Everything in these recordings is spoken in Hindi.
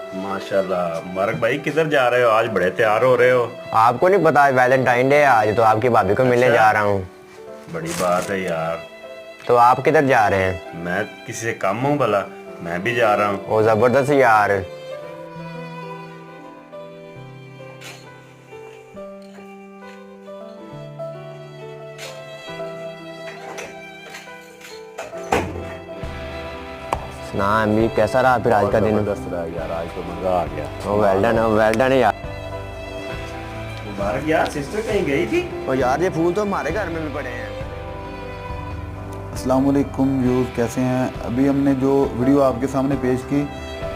माशाल्लाह। मुबारक भाई, किधर जा रहे हो? आज बड़े तैयार हो रहे हो। आपको नहीं पता वैलेंटाइन डे है आज, तो आपकी भाभी को मिलने अच्छा, जा रहा हूँ। बड़ी बात है यार। तो आप किधर जा रहे हैं? मैं किसी से कम हूँ भला? मैं भी जा रहा हूँ। ओ जबरदस्त यार। ना अम्मी, कैसा रहा फिर आज का दिन? जबरदस्त रहा यार, आज तो मजा आ गया। ओ वेल डन है यार। मुबारक यार, सिस्टर कहीं गई थी? ओ यार, ये फूल तो हमारे घर में भी पड़े हैं। अस्सलाम वालेकुम व्यूज़, कैसे हैं? अभी हमने जो वीडियो आपके सामने पेश की,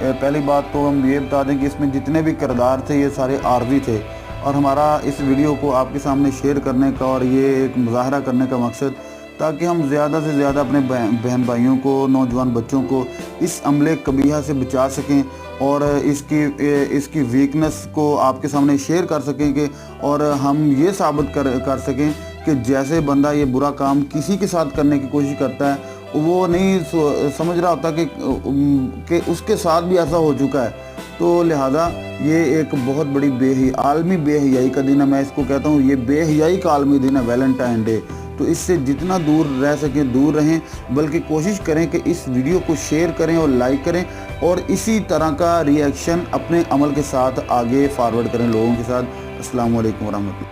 पहली बात तो हम ये बता दें कि इसमें जितने भी किरदार थे ये सारे आर्जी थे, और हमारा इस वीडियो को आपके सामने शेयर करने का और ये एक मुजाहरा करने का मकसद, ताकि हम ज़्यादा से ज़्यादा अपने बहन भाइयों को, नौजवान बच्चों को इस अमले कबीहा से बचा सकें और इसकी वीकनेस को आपके सामने शेयर कर सकें कि और हम ये साबित कर सकें कि जैसे बंदा ये बुरा काम किसी के साथ करने की कोशिश करता है, वो नहीं समझ रहा होता कि उसके साथ भी ऐसा हो चुका है। तो लिहाजा ये एक बहुत बड़ी आलमी बेहयाई का दिन है। मैं इसको कहता हूँ ये बेहयाई का आलमी दिन है, वैलेंटाइन डे। तो इससे जितना दूर रह सकें दूर रहें, बल्कि कोशिश करें कि इस वीडियो को शेयर करें और लाइक करें, और इसी तरह का रिएक्शन अपने अमल के साथ आगे फॉरवर्ड करें लोगों के साथ। अस्सलाम वालेकुम वरहमतुल्लाह।